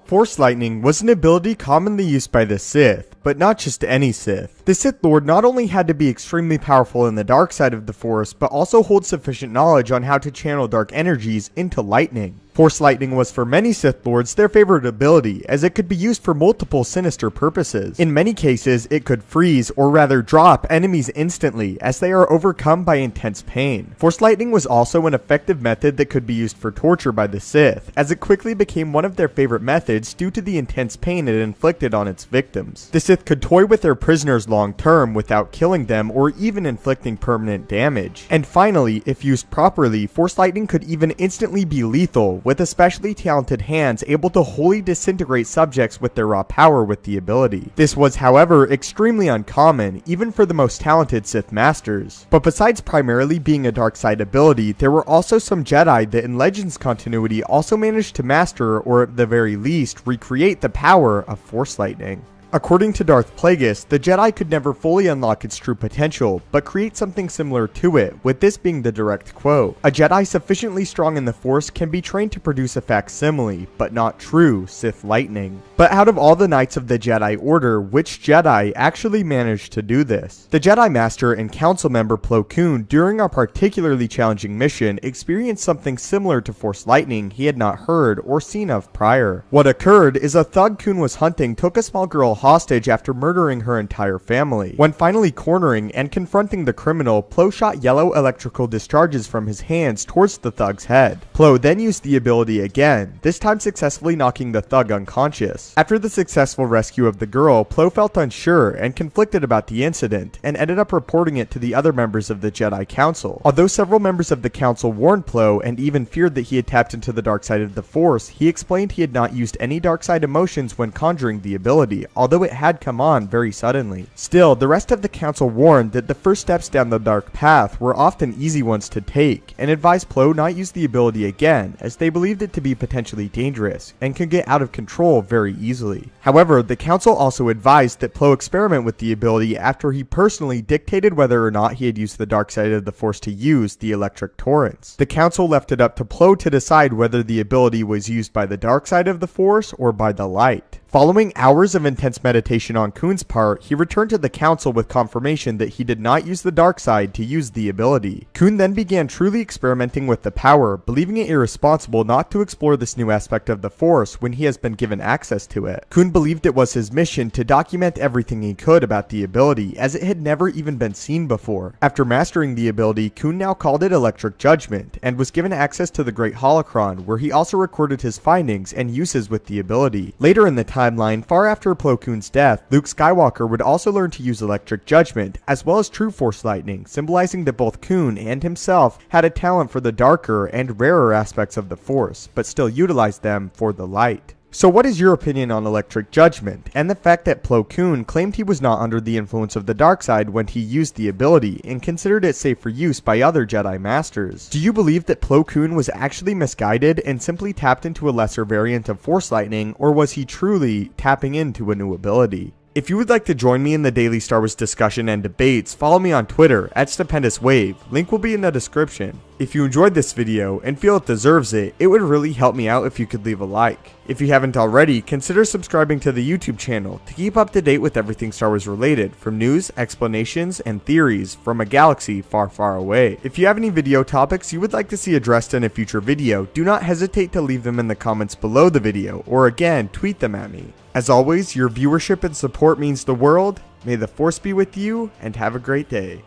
Force Lightning was an ability commonly used by the Sith, but not just any Sith. The Sith Lord not only had to be extremely powerful in the dark side of the Force, but also hold sufficient knowledge on how to channel dark energies into lightning. Force Lightning was for many Sith Lords their favorite ability, as it could be used for multiple sinister purposes. In many cases, it could freeze, or rather drop, enemies instantly, as they are overcome by intense pain. Force Lightning was also an effective method that could be used for torture by the Sith, as it quickly became one of their favorite methods due to the intense pain it inflicted on its victims. The Sith could toy with their prisoners long term without killing them or even inflicting permanent damage. And finally, if used properly, Force Lightning could even instantly be lethal, with especially talented hands able to wholly disintegrate subjects with their raw power with the ability. This was, however, extremely uncommon, even for the most talented Sith Masters. But besides primarily being a dark side ability, there were also some Jedi that in Legends continuity also managed to master, or at the very least, recreate the power of Force Lightning. According to Darth Plagueis, the Jedi could never fully unlock its true potential, but create something similar to it, with this being the direct quote. A Jedi sufficiently strong in the Force can be trained to produce a facsimile, but not true Sith lightning. But out of all the Knights of the Jedi Order, which Jedi actually managed to do this? The Jedi Master and Council member Plo Koon, during a particularly challenging mission, experienced something similar to Force lightning he had not heard or seen of prior. What occurred is a thug Koon was hunting took a small girl hostage after murdering her entire family. When finally cornering and confronting the criminal, Plo shot yellow electrical discharges from his hands towards the thug's head. Plo then used the ability again, this time successfully knocking the thug unconscious. After the successful rescue of the girl, Plo felt unsure and conflicted about the incident, and ended up reporting it to the other members of the Jedi Council. Although several members of the Council warned Plo and even feared that he had tapped into the dark side of the Force, he explained he had not used any dark side emotions when conjuring the ability, although it had come on very suddenly. Still, the rest of the council warned that the first steps down the dark path were often easy ones to take, and advised Plo not use the ability again, as they believed it to be potentially dangerous, and could get out of control very easily. However, the council also advised that Plo experiment with the ability after he personally dictated whether or not he had used the dark side of the Force to use the electric torrents. The council left it up to Plo to decide whether the ability was used by the dark side of the Force or by the light. Following hours of intense meditation on Koon's part, he returned to the council with confirmation that he did not use the dark side to use the ability. Koon then began truly experimenting with the power, believing it irresponsible not to explore this new aspect of the Force when he has been given access to it. Koon believed it was his mission to document everything he could about the ability, as it had never even been seen before. After mastering the ability, Koon now called it Electric Judgment, and was given access to the Great Holocron, where he also recorded his findings and uses with the ability. Later in the timeline, far after Plo Koon's death, Luke Skywalker would also learn to use Electric Judgment, as well as True Force Lightning, symbolizing that both Koon and himself had a talent for the darker and rarer aspects of the Force, but still utilized them for the light. So what is your opinion on Electric Judgment, and the fact that Plo Koon claimed he was not under the influence of the dark side when he used the ability, and considered it safe for use by other Jedi Masters? Do you believe that Plo Koon was actually misguided and simply tapped into a lesser variant of Force Lightning, or was he truly tapping into a new ability? If you would like to join me in the daily Star Wars discussion and debates, follow me on Twitter at thestupendousswave, link will be in the description. If you enjoyed this video and feel it deserves it, it would really help me out if you could leave a like. If you haven't already, consider subscribing to the YouTube channel to keep up to date with everything Star Wars related, from news, explanations, and theories from a galaxy far, far away. If you have any video topics you would like to see addressed in a future video, do not hesitate to leave them in the comments below the video, or again, tweet them at me. As always, your viewership and support means the world. May the Force be with you, and have a great day.